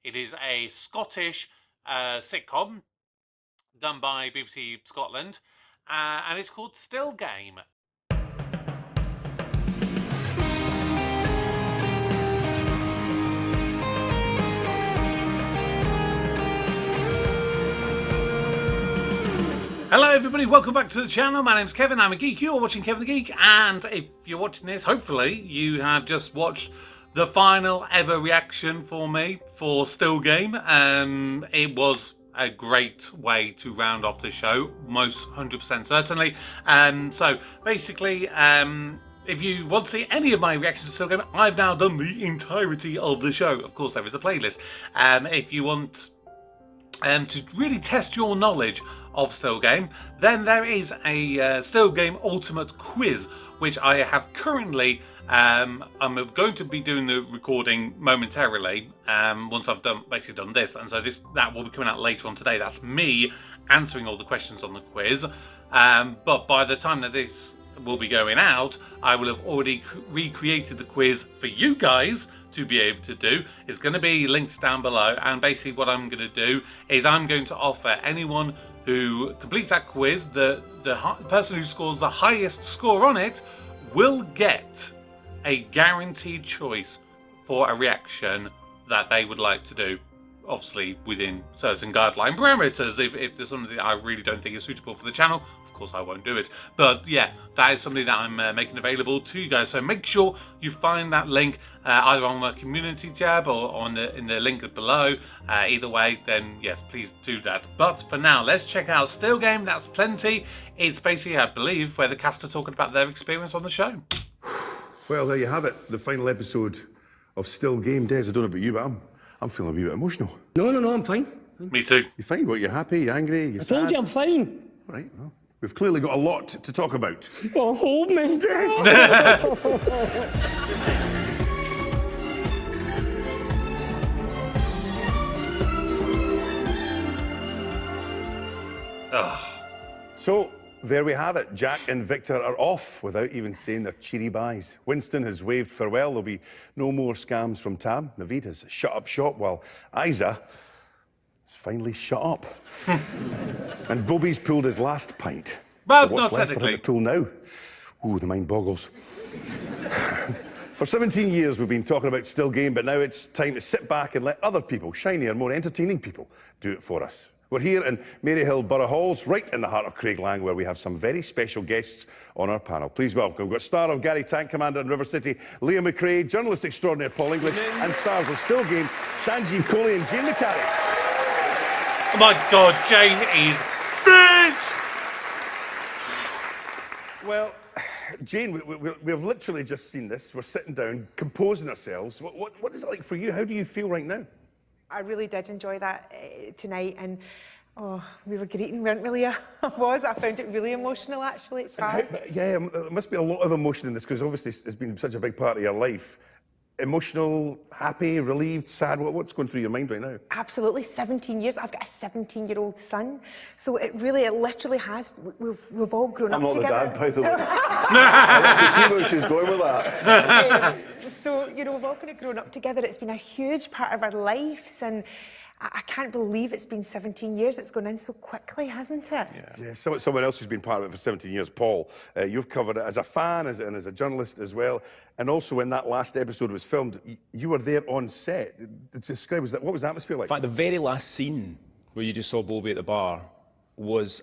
It is a Scottish sitcom done by BBC Scotland, and it's called Still Game. Hello everybody, welcome back to the channel. My name's Kevin, I'm a geek. You're watching Kevin the Geek, and if you're watching this, hopefully you have just watched the final ever reaction for me for Still Game. It was a great way to round off the show, most 100% certainly. So basically, if you want to see any of my reactions to Still Game, I've now done the entirety of the show. Of course, there is a playlist. If you want to really test your knowledge of Still Game, then there is a Still Game Ultimate Quiz, which I have currently. I'm going to be doing the recording momentarily once I've basically done this, and so that will be coming out later on today. That's me answering all the questions on the quiz. But by the time that this will be going out, I will have already recreated the quiz for you guys to be able to do. It's going to be linked down below, and basically what I'm going to do is I'm going to offer anyone who completes that quiz, the person who scores the highest score on it will get a guaranteed choice for a reaction that they would like to do, obviously within certain guideline parameters. If there's something that I really don't think is suitable for the channel, of course I won't do it. But yeah, that is something that I'm making available to you guys. So make sure you find that link either on my community tab or in the link below. Either way, then yes, please do that. But for now, let's check out Still Game. That's plenty. It's basically, I believe, where the cast are talking about their experience on the show. Well, there you have it, the final episode of Still Game. Des, I don't know about you, but I'm feeling a wee bit emotional. No, I'm fine. Me too. You fine? What, you happy, you angry, you sad? I told you I'm fine. All right, well, we've clearly got a lot to talk about. Oh, hold me. Des! So, there we have it. Jack and Victor are off without even saying their cheery byes. Winston has waved farewell. There'll be no more scams from Tam. Naveed has shut up shop, while Isa has finally shut up. And Bobby's pulled his last pint. Well, But what's not left for him technically. to pull now? Ooh, the mind boggles. For 17 years we've been talking about Still Game, but now it's time to sit back and let other people, shinier, more entertaining people, do it for us. We're here in Maryhill Borough Halls, right in the heart of Craiglang, where we have some very special guests on our panel. Please welcome, we've got star of Gary Tank Commander in River City, Liam McRae, journalist extraordinaire Paul English, and stars of Still Game, Sanjeev Kohli and Jane McCarry. Oh my God, Jane is fit! Well, Jane, we've literally just seen this. We're sitting down, composing ourselves. What is it like for you? How do you feel right now? I really did enjoy that tonight, and oh, we were greeting, weren't we, Leah? I found it really emotional, actually. It's hard. Yeah, there must be a lot of emotion in this, because obviously it's been such a big part of your life. Emotional, happy, relieved, sad? What's going through your mind right now? Absolutely, 17 years. I've got a 17-year-old son, so it literally has. We've all grown up together. I'm not the dad, by the way. I can see where she's going with that. So, you know, we've all kind of grown up together. It's been a huge part of our lives, and I can't believe it's been 17 years. It's gone in so quickly, hasn't it? Yeah, someone else who's been part of it for 17 years, Paul. You've covered it as a fan and as a journalist as well. And also when that last episode was filmed, you were there on set. Describe, what was the atmosphere like? In fact, the very last scene where you just saw Bobby at the bar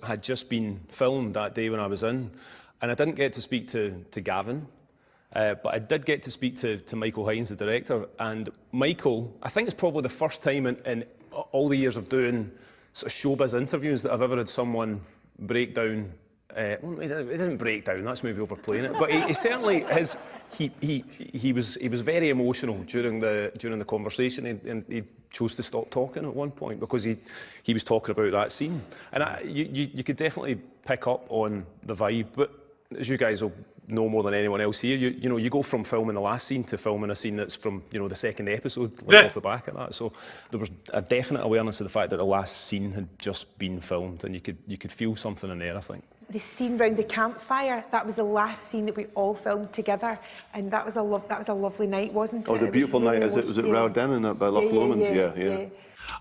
had just been filmed that day when I was in. And I didn't get to speak to Gavin. But I did get to speak to Michael Hines, the director, and Michael, I think it's probably the first time in all the years of doing sort of showbiz interviews that I've ever had someone break down. Well, he didn't break down. That's maybe overplaying it. But he certainly he was very emotional during the conversation, and he chose to stop talking at one point because he was talking about that scene, and you could definitely pick up on the vibe. But as you guys will know more than anyone else here, you know, you go from filming the last scene to filming a scene that's from, you know, the second episode, like off the back of that. So there was a definite awareness of the fact that the last scene had just been filmed, and you could feel something in there, I think. the scene round the campfire, that was the last scene that we all filmed together, and that was a lovely night, wasn't it? Oh, it was a beautiful night. really Was it Row Dennon by Loch Lomond? Yeah.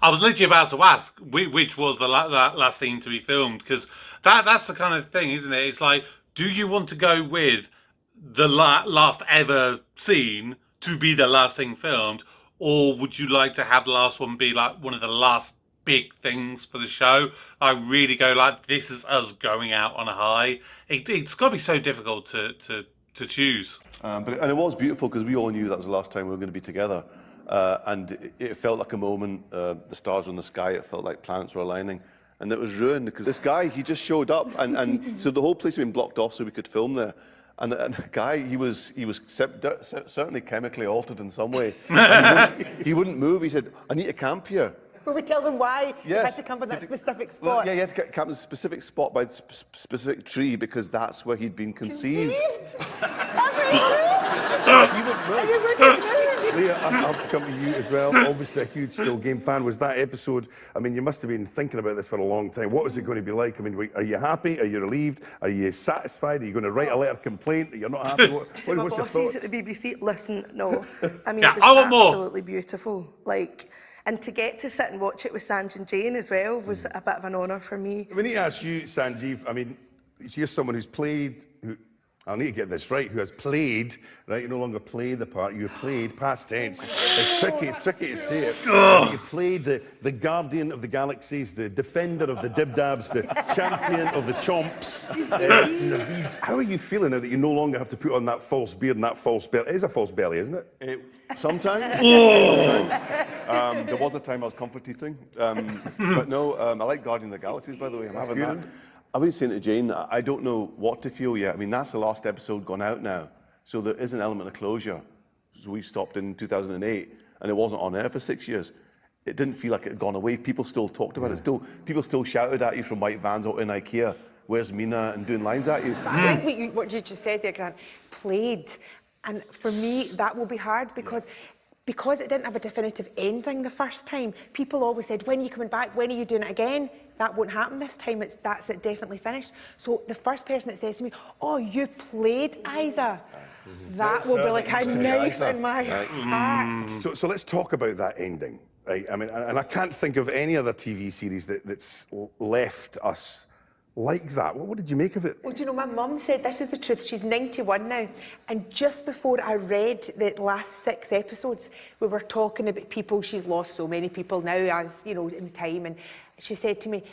I was literally about to ask which was the last scene to be filmed, because that's the kind of thing, isn't it? It's like, do you want to go with the last ever scene to be the last thing filmed, or would you like to have the last one be like one of the last big things for the show? I really go like, this is us going out on a high. It's got to be so difficult to choose. And it was beautiful because we all knew that was the last time we were going to be together. And it felt like a moment, the stars were in the sky, it felt like planets were aligning. And it was ruined because this guy, he just showed up. And so the whole place had been blocked off so we could film there. And the guy, he was certainly chemically altered in some way. He wouldn't move. He said, I need to camp here. We would tell them why you had to come from that specific spot. Well, yeah, you had to camp in a specific spot by a specific tree because that's where he'd been conceived. That's where He wouldn't move. and you wouldn't move. Leah, I have to come to you as well. Obviously a huge Still Game fan. Was that episode, I mean, you must have been thinking about this for a long time. What was it going to be like? I mean, are you happy? Are you relieved? Are you satisfied? Are you going to write a letter of complaint? Are you not happy? What's your bosses thoughts? at the BBC, listen, no. I mean, Yeah, it was I want more. absolutely beautiful. Like, and to get to sit and watch it with Sanj and Jane as well was a bit of an honour for me. We need to ask you, Sanjeev, I mean, you're someone who's played, I need to get this right, who has played, right? You no longer play the part, you played, past tense. It's tricky to say it. You played the guardian of the galaxies, the defender of the dibdabs, the champion of the chomps. Naveed. How are you feeling now that you no longer have to put on that false beard and that false belly? It is a false belly, isn't it? Sometimes. Sometimes. There was a time I was comfort eating. But no, I like Guardian of the Galaxies, by the way. I'm having that. I've been saying to Jane, I don't know what to feel yet. I mean, that's the last episode gone out now. So there is an element of closure. So we stopped in 2008, and it wasn't on air for 6 years. It didn't feel like it had gone away. People still talked about it. People still shouted at you from white vans out in IKEA, where's Mina, and doing lines at you. I think what you just said there, Grant, played. And for me, that will be hard because it didn't have a definitive ending the first time. People always said, when are you coming back? When are you doing it again? That won't happen this time. That's it definitely finished. So the first person that says to me, oh, you played Isa, that will be like a knife in my heart. So let's talk about that ending, right? I mean, and I can't think of any other TV series that's left us like that. What did you make of it? Well, do you know, my mum said, this is the truth, she's 91 now, and just before I read the last 6 episodes, we were talking about people, she's lost so many people now, as, you know, in time, and she said to me,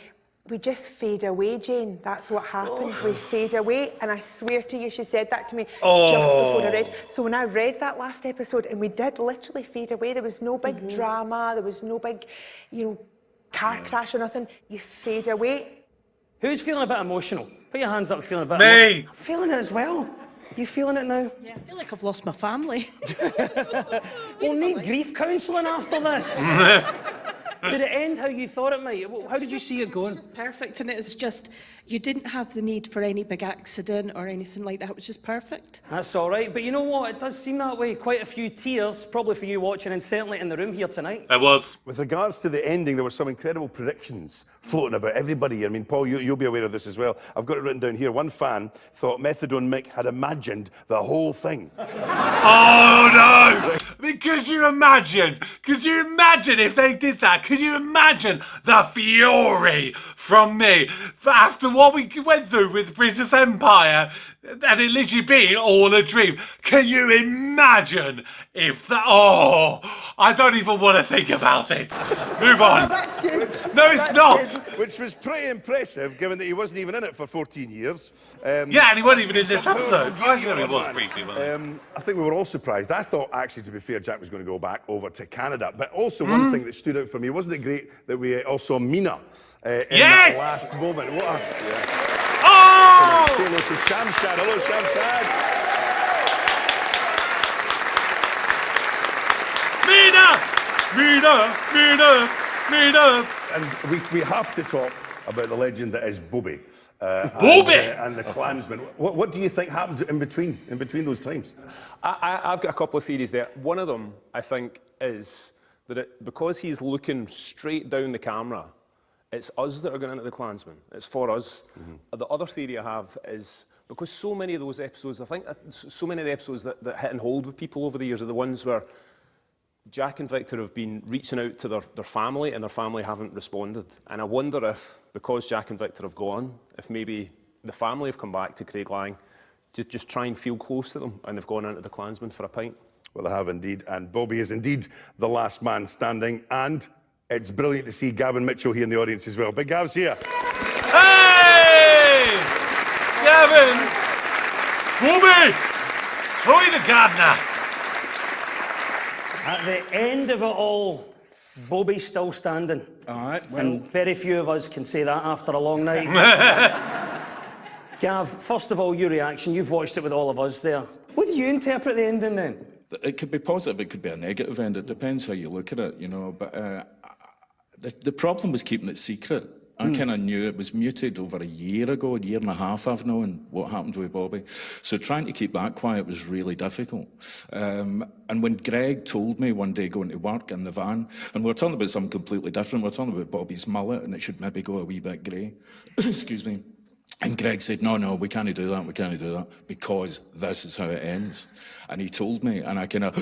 we just fade away, Jane. That's what happens. We fade away. And I swear to you, she said that to me just before I read. So when I read that last episode, and we did literally fade away, there was no big drama, there was no big, you know, car crash or nothing. You fade away. Who's feeling a bit emotional? Put your hands up if you're feeling a bit Me! emotional. I'm feeling it as well. You feeling it now? Yeah, I feel like I've lost my family. We'll need grief counselling after this. Did it end how you thought it might? How did you see it going? It was just perfect, and it was just, you didn't have the need for any big accident or anything like that. It was just perfect. That's all right, but you know what? It does seem that way. Quite a few tears, probably for you watching, and certainly in the room here tonight. It was. With regards to the ending, there were some incredible predictions floating about everybody. I mean, Paul, you'll be aware of this as well. I've got it written down here. One fan thought Methadone Mick had imagined the whole thing. Oh no! I mean, could you imagine if they did that? Could you imagine the fury from me after what we went through with Princess Empire and it literally being all a dream? Can you imagine if that? Oh, I don't even want to think about it. Move on. No, it's not. Which was pretty impressive, given that he wasn't even in it for 14 years. Yeah, and he wasn't even in this episode. I sure he was briefly. I think we were all surprised. I thought, actually, to be fair, Jack was going to go back over to Canada. But also, one thing that stood out for me, wasn't it great that we all saw Mina in that last moment? What a... Yeah. Oh! Say hello to Shamshad. Hello, Shamshad. Mina! And we have to talk about the legend that is Bobby. Bobby! And the Klansman. What do you think happened in between those times? I've got a couple of theories there. One of them, I think, is that because he's looking straight down the camera, It's us that are going into the Klansman. It's for us. The other theory I have is because so many of those episodes, I think so many of the episodes that hit and hold with people over the years are the ones where Jack and Victor have been reaching out to their family and their family haven't responded. And I wonder if, because Jack and Victor have gone, if maybe the family have come back to Craig Lang to just try and feel close to them and they've gone into the Klansman for a pint. Well, they have indeed, and Bobby is indeed the last man standing, and it's brilliant to see Gavin Mitchell here in the audience as well. Big Gav's here. Hey! Gavin! Bobby! Troy the gardener! At the end of it all, Bobby's still standing. All right, well... And very few of us can say that after a long night. Gav, first of all, your reaction. You've watched it with all of us there. What do you interpret the ending then? It could be positive, it could be a negative end. It depends how you look at it, you know. But the problem was keeping it secret. I kind of knew it was muted over a year ago, a year and a half I've known what happened with Bobby. So trying to keep that quiet was really difficult. And when Greg told me one day going to work in the van, and we were talking about something completely different, we were talking about Bobby's mullet and it should maybe go a wee bit grey. Excuse me. And Greg said, no, we can't do that, because this is how it ends. And he told me, and I kind of,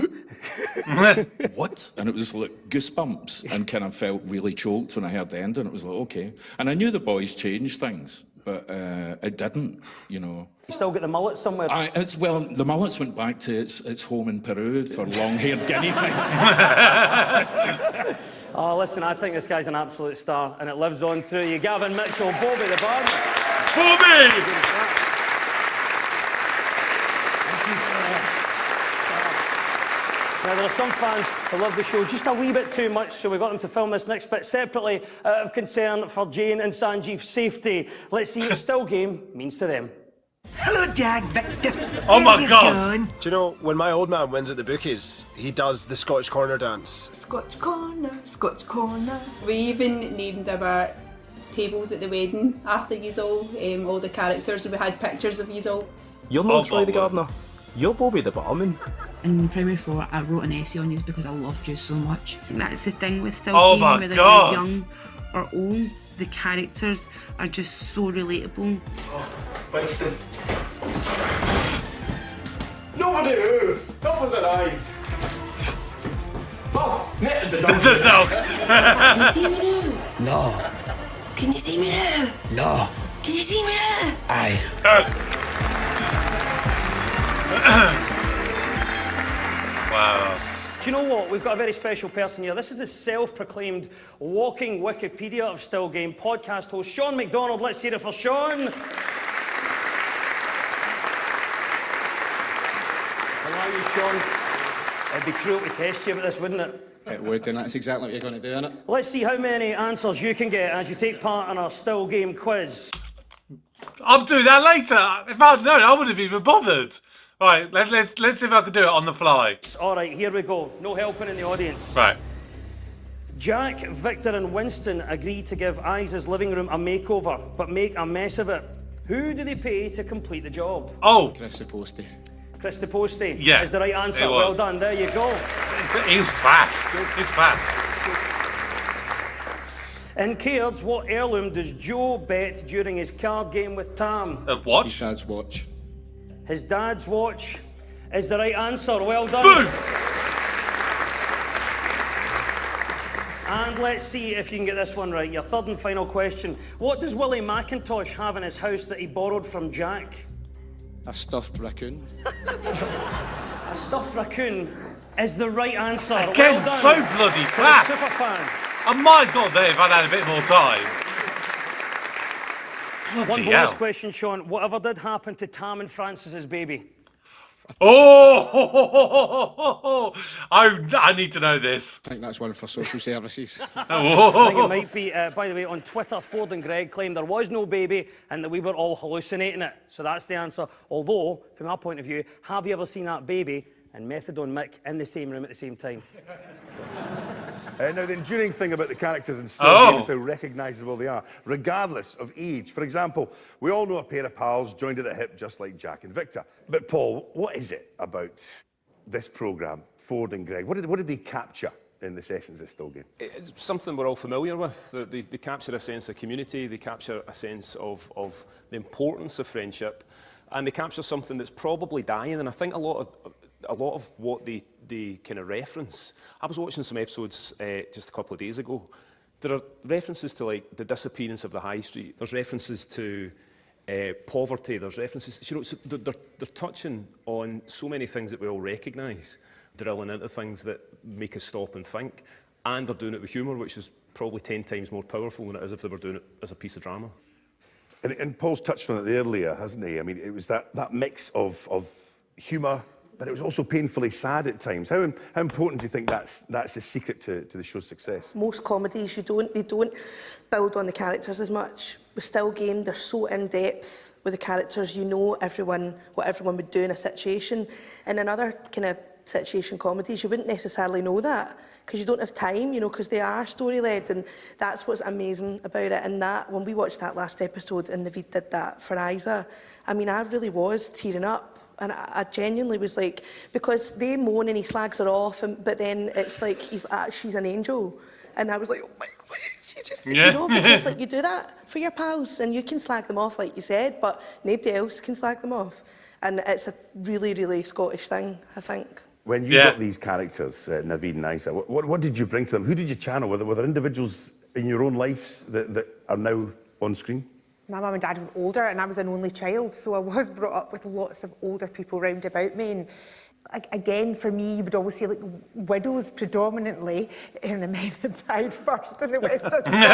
what? And it was like goosebumps, and kind of felt really choked when I heard the end, and it was like, okay. And I knew the boys changed things, but it didn't, you know. You still got the mullet somewhere? Well, the mullets went back to its home in Peru for long-haired guinea pigs. Oh, listen, I think this guy's an absolute star, and it lives on through you. Gavin Mitchell, Bobby the Barman. Bobby! Now, there are some fans who love the show just a wee bit too much, so we got them to film this next bit separately out of concern for Jane and Sanjeev's safety. Let's see what Still Game means to them. Hello, Jack, Victor. Oh my God! Do you know, when my old man wins at the bookies, he does the Scottish corner dance. Scotch corner, Scotch corner. We even named our tables at the wedding after yous all the characters, we had pictures of yous all. You're not Troy the gardener. You're Bobby the barman. In primary 4, I wrote an essay on you because I loved you so much. That's the thing with Still Game, whether you're young or old, the characters are just so relatable. Oh, Winston. Nobody move! Not with an eye! Oh, net the dog! Can you see me now? No. Can you see me now? No. Can you see me now? Aye. Wow. Do you know what? We've got a very special person here. This is the self-proclaimed walking Wikipedia of Still Game podcast host, Sean McDonald. Let's hear it for Sean. How are you, Sean? It'd be cruel to test you about this, wouldn't it? It would, and that's exactly what you're going to do, innit? Let's see how many answers you can get as you take part in our Still Game quiz. I'll do that later. If I'd known, I wouldn't have even bothered. Right, let's see if I can do it on the fly. All right, here we go. No helping in the audience. Right. Jack, Victor and Winston agree to give Isa's living room a makeover, but make a mess of it. Who do they pay to complete the job? Oh. Chris Posty. Chris Posty. Yeah. Is the right answer. Well done. There you go. He was fast. He's fast. In cards, what heirloom does Joe bet during his card game with Tam? A watch? His dad's watch. His dad's watch is the right answer. Well done. Boom! And let's see if you can get this one right. Your third and final question. What does Willie McIntosh have in his house that he borrowed from Jack? A stuffed raccoon. A stuffed raccoon is the right answer. Again, well done. so bloody fast. Super fan. I might got there if I'd had a bit more time. One bonus question, Sean. Whatever did happen to Tam and Francis's baby? Oh! I need to know this. I think that's one for social services. I think it might be, by the way, on Twitter, Ford and Greg claimed there was no baby and that we were all hallucinating it. So that's the answer. Although, from our point of view, have you ever seen that baby and Methadone Mick in the same room at the same time? Now, the enduring thing about the characters in Still Game is how recognisable they are, regardless of age. For example, we all know a pair of pals joined at the hip just like Jack and Victor. But Paul, what is it about this programme, Ford and Greg? What did they capture in the sessions of Still Game? It's something we're all familiar with. They capture a sense of community, they capture a sense of the importance of friendship, and they capture something that's probably dying. And I think a lot of what they kind of reference. I was watching some episodes just a couple of days ago. There are references to like the disappearance of the high street. There's references to poverty. There's references. You know, so they're touching on so many things that we all recognise, drilling into things that make us stop and think, and they're doing it with humour, which is probably 10 times more powerful than it is if they were doing it as a piece of drama. And Paul's touched on it earlier, hasn't he? I mean, it was that mix of humour, but it was also painfully sad at times. How important do you think that's the secret to the show's success? Most comedies, they don't build on the characters as much. With Still Game, they're so in-depth with the characters, you know what everyone would do in a situation. And in other kind of situation comedies, you wouldn't necessarily know that, because you don't have time, you know, because they are story-led, and that's what's amazing about it. And that, when we watched that last episode and Naveed did that for Isa, I mean, I really was tearing up. And I genuinely was like, because they moan and he slags her off, but then it's like she's an angel. And I was like, oh my God, she's just, you know, because like you do that for your pals and you can slag them off, like you said, but nobody else can slag them off. And it's a really, really Scottish thing, I think. When you got these characters, Naveed and Isa, what did you bring to them? Who did you channel? Were there individuals in your own lives that are now on screen? My mum and dad were older and I was an only child, so I was brought up with lots of older people round about me. And again, for me, you would always see like widows predominantly, and the men had died first in the west of Scotland.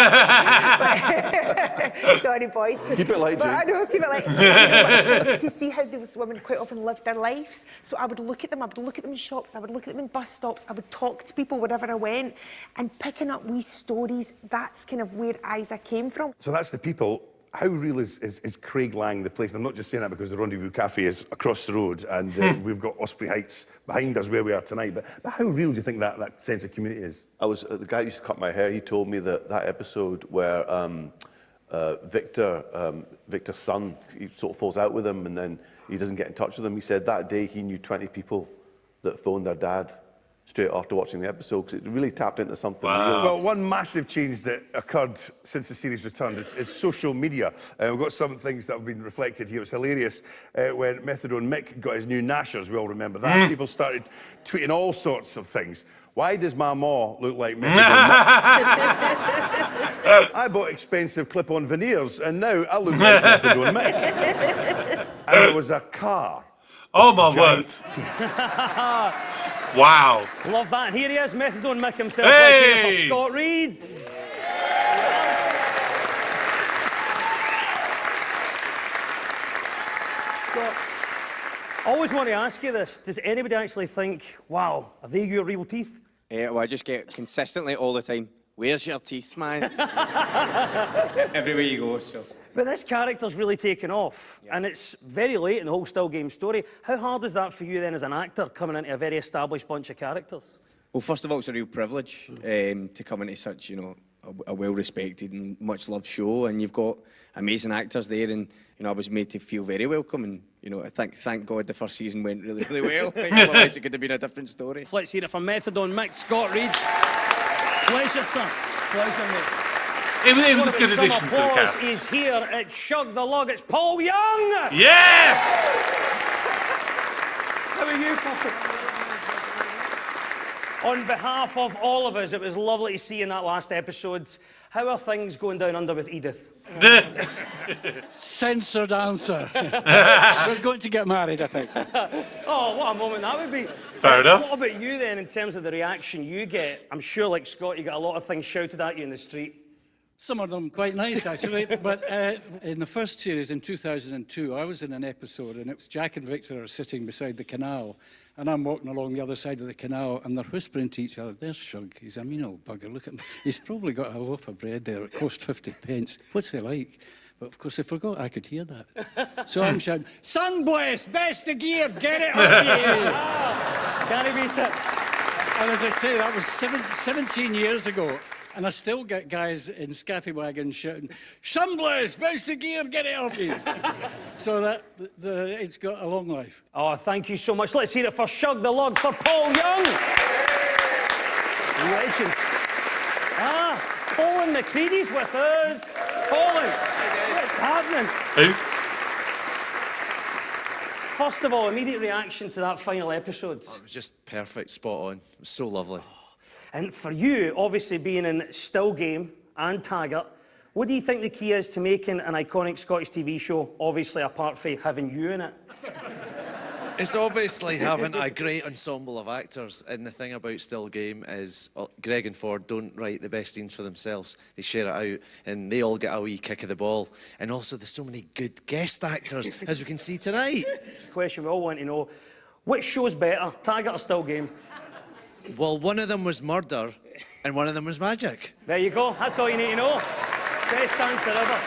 Sorry, boy. Keep it light, Jane. I know, keep it light. To see how those women quite often lived their lives. So I would look at them, in shops, I would look at them in bus stops, I would talk to people wherever I went, and picking up wee stories, that's kind of where Isa came from. So that's the people. How real is Craig Lang, the place? And I'm not just saying that because the Rendezvous Cafe is across the road and we've got Osprey Heights behind us where we are tonight. But how real do you think that sense of community is? The guy who used to cut my hair, he told me that episode where Victor's son, he sort of falls out with him and then he doesn't get in touch with him. He said that day he knew 20 people that phoned their dad straight after watching the episode, because it really tapped into something real. Well, one massive change that occurred since the series returned is social media. We've got some things that have been reflected here. It was hilarious when Methadone Mick got his new Nashers, we all remember that. People started tweeting all sorts of things. Why does my ma look like Methadone Mick? I bought expensive clip-on veneers, and now I look like Methadone Mick. And there was a car. Oh, my word. Wow. Love that. And here he is, Methadone Mick himself, right here for Scott Reed. Scott, I always want to ask you this. Does anybody actually think, wow, are they your real teeth? Well, I just get consistently all the time, where's your teeth, man? Everywhere you go, so. But this character's really taken off, and it's very late in the whole Still Game story. How hard is that for you then as an actor, coming into a very established bunch of characters? Well, first of all, it's a real privilege to come into such, you know, a well-respected and much-loved show, and you've got amazing actors there, and, you know, I was made to feel very welcome, and, you know, I thank God the first season went really, really well. Otherwise, it could have been a different story. Let's hear it from Methadone Mick, Scott Reed. Pleasure, sir. Pleasure, mate. It was a good addition to the cast. Is here at Shug the Lug. It's Paul Young. Yes. How are you, Paul? On behalf of all of us, it was lovely to see you in that last episode. How are things going down under with Edith? Censored answer. We're going to get married, I think. Oh, what a moment that would be. Fair enough. What about you then, in terms of the reaction you get? I'm sure, like Scott, you get a lot of things shouted at you in the street. Some of them quite nice, actually. But in the first series, in 2002, I was in an episode, and it was Jack and Victor are sitting beside the canal, and I'm walking along the other side of the canal, and they're whispering to each other, there's Shug, he's a mean old bugger, look at him. He's probably got a loaf of bread there, it cost 50 pence. What's he like? But of course, I forgot I could hear that. So I'm shouting, sun blessed, best of gear, get it up you! Can't beat it. And as I say, that was 17 years ago. And I still get guys in scaffy wagons shouting, Sunblaze, best of gear, get it up here. So that it's got a long life. Oh, thank you so much. Let's hear it for Shug the Lug for Paul Young. Legend. Colin McCready's with us. Colin, what's happening? Who? First of all, immediate reaction to that final episode. Oh, it was just perfect, spot on. It was so lovely. And for you, obviously being in Still Game and Taggart, what do you think the key is to making an iconic Scottish TV show, obviously apart from having you in it? It's obviously having a great ensemble of actors, and the thing about Still Game is Greg and Ford don't write the best scenes for themselves. They share it out, and they all get a wee kick of the ball. And also, there's so many good guest actors, as we can see tonight. Question we all want to know, which show's better, Taggart or Still Game? Well, one of them was murder, and one of them was magic. There you go, that's all you need to know. Best answer ever.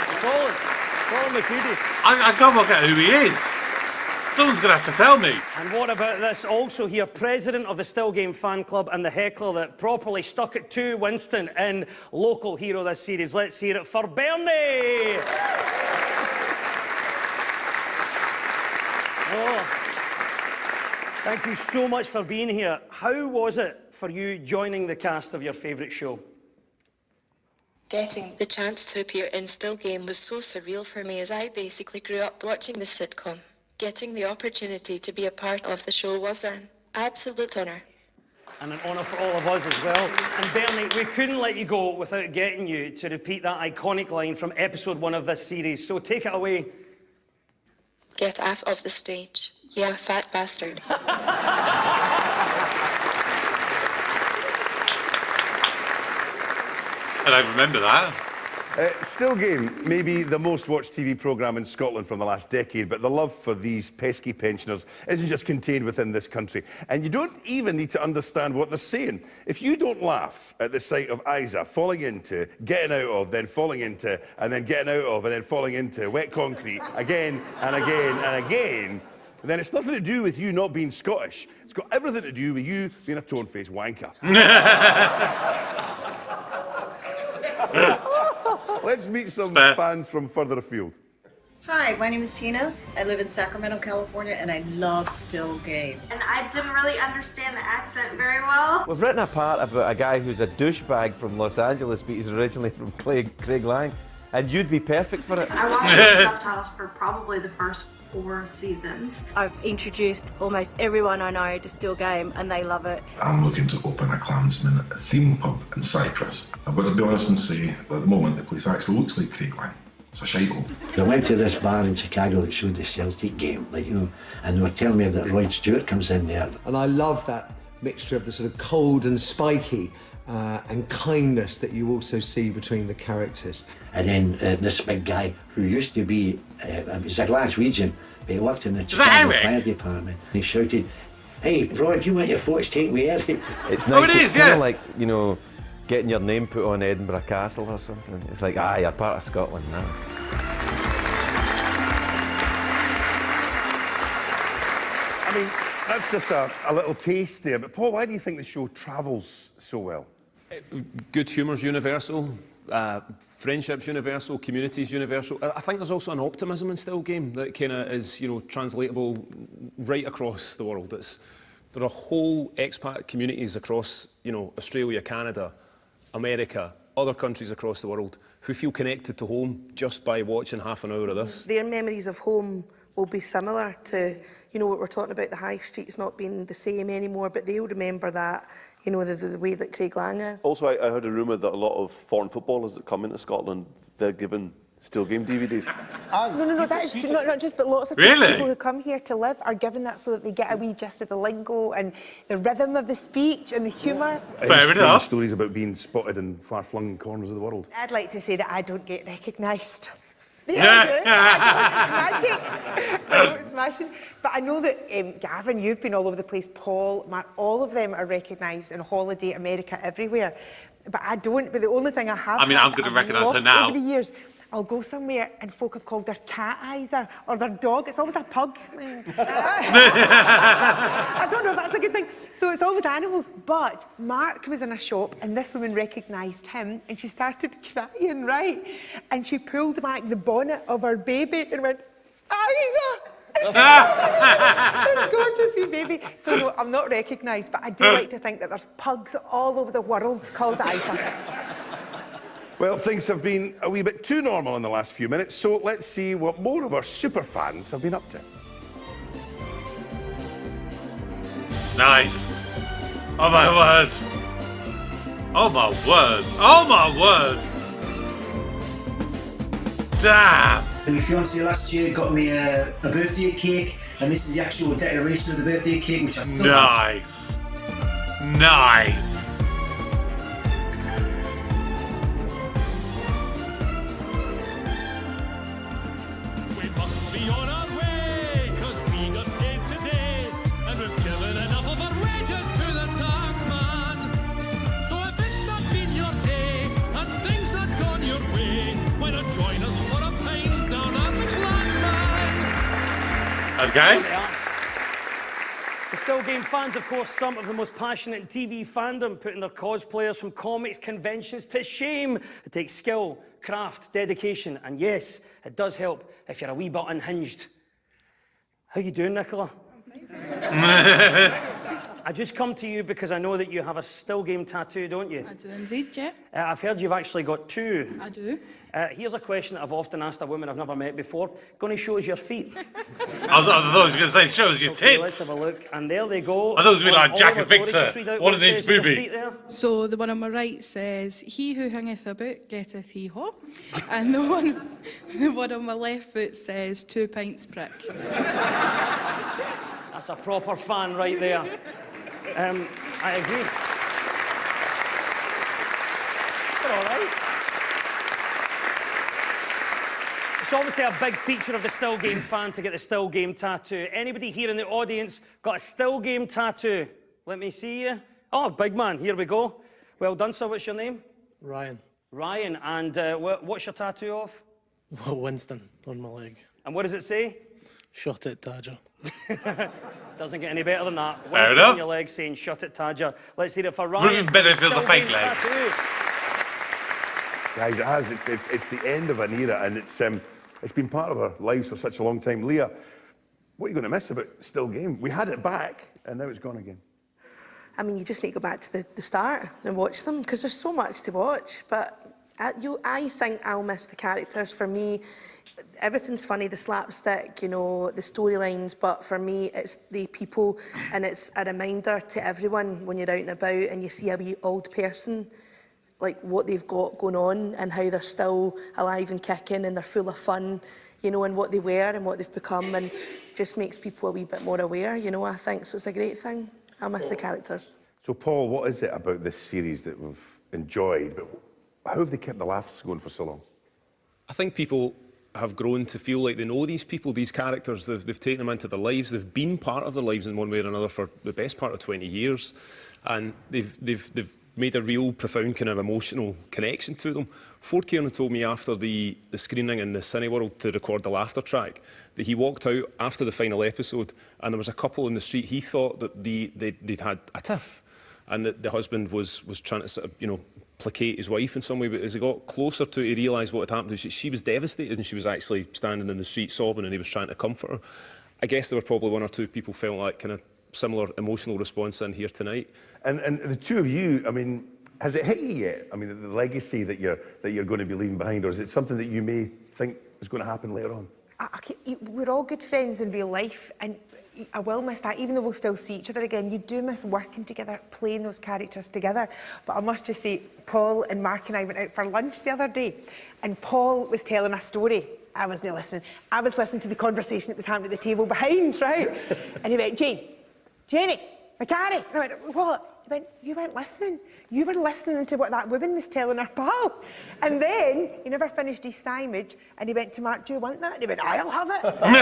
Colin McCready. I can't work out who he is. Someone's going to have to tell me. And what about this also here, president of the Still Game fan club and the heckler that properly stuck it to Winston in local hero this series. Let's hear it for Bernie. Oh, thank you so much for being here. How was it for you joining the cast of your favourite show? Getting the chance to appear in Still Game was so surreal for me, as I basically grew up watching the sitcom. Getting the opportunity to be a part of the show was an absolute honour. And an honour for all of us as well. And Bernie, we couldn't let you go without getting you to repeat that iconic line from episode 1 of this series. So take it away. Get off of the stage, you fat bastard. And I remember that. Still Game may be the most watched TV programme in Scotland from the last decade, but the love for these pesky pensioners isn't just contained within this country. And you don't even need to understand what they're saying. If you don't laugh at the sight of Isa falling into, getting out of, then falling into, and then getting out of, and then falling into wet concrete again and again and again, then it's nothing to do with you not being Scottish. It's got everything to do with you being a tone-faced wanker. Let's meet some fans from further afield. Hi, my name is Tina. I live in Sacramento, California, and I love Still Game. And I didn't really understand the accent very well. We've written a part about a guy who's a douchebag from Los Angeles, but he's originally from Craig Lang, and you'd be perfect for it. I watched the subtitles for probably the first 4 seasons. I've introduced almost everyone I know to Still Game, and they love it. I'm looking to open a Klansman theme pub in Cyprus. I've got to be honest and say that at the moment the place actually looks like Craig Lang. It's a shithole. I went to this bar in Chicago that showed the Celtic game, and they were telling me that Rod Stewart comes in there. And I love that mixture of the sort of cold and spiky and kindness that you also see between the characters. And then this big guy who used to be, he's a Glaswegian, but he worked in the Chicago Fire Department. He shouted, "Hey, Rod, you want your photos taken with Eric?" It's nice. It's kind of like, getting your name put on Edinburgh Castle or something. It's like, you're part of Scotland now. I mean, that's just a little taste there. But Paul, why do you think the show travels so well? Good humour's universal. Friendship's universal, community's universal. I think there's also an optimism in Still Game that kind of is, translatable right across the world. There are whole expat communities across, Australia, Canada, America, other countries across the world who feel connected to home just by watching half an hour of this. Their memories of home will be similar to, what we're talking about, the high streets not being the same anymore, but they'll remember that, the way that Craig Lang is. Also, I heard a rumour that a lot of foreign footballers that come into Scotland, they're given Still Game DVDs. No, that is not just, but lots of people who come here to live are given that so that they get a wee gist of the lingo and the rhythm of the speech and the humour. Fair enough. Stories about being spotted in far-flung corners of the world. I'd like to say that I don't get recognised. I do. It's magic. No, it's smashing. But I know that, Gavin, you've been all over the place. Paul, Mark, all of them are recognised in Holiday, America, everywhere. But I don't. But the only thing I have... I'm going to recognise her now. Over the years, I'll go somewhere and folk have called their cat Isa or their dog. It's always a pug. I don't know if that's a good thing. So it's always animals. But Mark was in a shop and this woman recognised him and she started crying, right? And she pulled back the bonnet of her baby and went, "Isa!" It's gorgeous, wee baby. So no, I'm not recognised, but I do like to think that there's pugs all over the world called Isa. Well, things have been a wee bit too normal in the last few minutes, so let's see what more of our super fans have been up to. Nice. Oh my word. Oh my word. Oh my word. Damn. My fiancée last year got me a birthday cake, and this is the actual decoration of the birthday cake, which I still Nice. Nice. Okay. The Still Game fans, of course, some of the most passionate TV fandom, putting their cosplayers from comics conventions to shame. It takes skill, craft, dedication, and yes, it does help if you're a wee bit unhinged. How you doing, Nicola? I just come to you because I know that you have a Still Game tattoo, don't you? I do indeed, yeah. I've heard you've actually got two. I do. Here's a question that I've often asked a woman I've never met before. Going to show us your feet? I thought I was going to say shows your Okay, tits. let's have a look. And there they go. I thought it was going to be like Jack Oliver, and Dory, just Victor. read out One what of it these says on your booby. feet there. So the one on my right says, "He who hangeth about getteth hee-haw," and the one on my left foot says, "2 pints prick." That's a proper fan right there. I agree. They're all right. It's obviously a big feature of the Still Game fan to get the Still Game tattoo. Anybody here in the audience got a Still Game tattoo? Let me see you. Oh, big man, here we go. Well done, sir. What's your name? Ryan. Ryan, and what's your tattoo of? Winston on my leg. And what does it say? Shot it, Tadger. Doesn't get any better than that. Fair Winston enough. on your leg saying, "Shut it, Tadger." Let's see it for Ryan. Would have been better if it was a Still fake Game leg. tattoo. Guys, it has. It's the end of an era, and it's been part of our lives for such a long time. Leah, what are you going to miss about Still Game? We had it back, and now it's gone again. I mean, you just need to go back to the start and watch them, because there's so much to watch. But I think I'll miss the characters. For me, everything's funny, the slapstick, you know, the storylines, but for me, it's the people, and it's a reminder to everyone when you're out and about and you see a wee old person, like what they've got going on and how they're still alive and kicking and they're full of fun, you know, and what they were and what they've become, and just makes people a wee bit more aware, you know, I think. So it's a great thing. I miss the characters. So, Paul, what is it about this series that we've enjoyed, but how have they kept the laughs going for so long? I think people have grown to feel like they know these people, these characters. They've taken them into their lives. They've been part of their lives in one way or another for the best part of 20 years. And they've made a real profound kind of emotional connection to them. Ford Kieran told me after the screening in the Cineworld to record the laughter track that he walked out after the final episode and there was a couple in the street. He thought that they'd had a tiff and that the husband was trying to sort of, you know, placate his wife in some way, but as he got closer to it, he realised what had happened. She was devastated and she was actually standing in the street sobbing and he was trying to comfort her. I guess there were probably one or two people felt like kind of similar emotional response in here tonight. And the two of you, I mean, has it hit you yet? I mean, the legacy that you're going to be leaving behind, or is it something that you may think is going to happen later on? We're all good friends in real life, and I will miss that, even though we'll still see each other again. You do miss working together, playing those characters together. But I must just say, Paul and Mark and I went out for lunch the other day, and Paul was telling a story. I wasn't listening. I was listening to the conversation that was happening at the table behind, right? And he went, Jenny, McCarry. And I went, what? He went, you weren't listening. You were listening to what that woman was telling her pal. And then he never finished his sandwich and he went to Mark, do you want that? And he went, I'll have it. And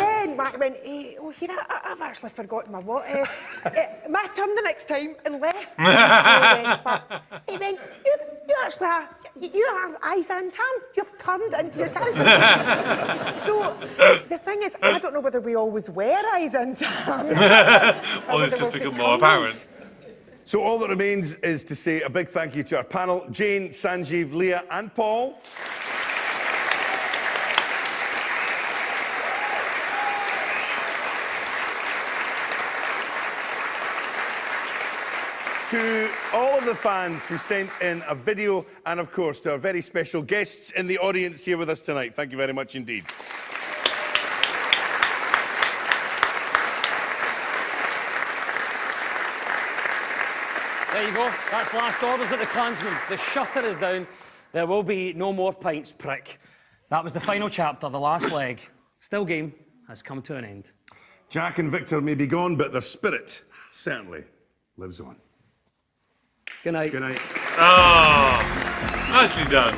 then Mark went, oh, here, I've actually forgotten my what. My turn the next time, and left. He went, you actually have eyes and Tam. You've turned into your character. So the thing is, I don't know whether we always wear eyes and Tam. Or it's just become more apparent. So all that remains is to say a big thank you to our panel, Jane, Sanjeev, Leah and Paul. to all of the fans who sent in a video, and of course to our very special guests in the audience here with us tonight. Thank you very much indeed. There you go. That's last orders at the Clansman. The shutter is down. There will be no more pints, prick. That was the final chapter, the last leg. Still Game has come to an end. Jack and Victor may be gone, but their spirit certainly lives on. Good night. Good night. Oh, nicely done.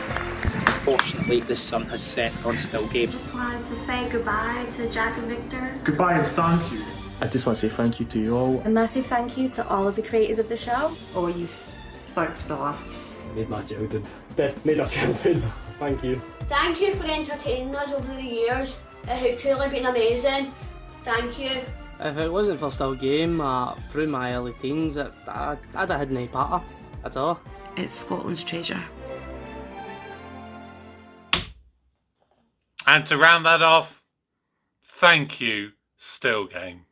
Unfortunately, the sun has set on Still Game. Just wanted to say goodbye to Jack and Victor. Goodbye and thank you. I just want to say thank you to you all. A massive thank you to all of the creators of the show. Oh, yes. Thanks for the laughs. Made my childhood. Made our childhood. Thank you. Thank you for entertaining us over the years. It has truly been amazing. Thank you. If it wasn't for Still Game, through my early teens, I'd have had no part at all. It's Scotland's treasure. And to round that off, thank you, Still Game.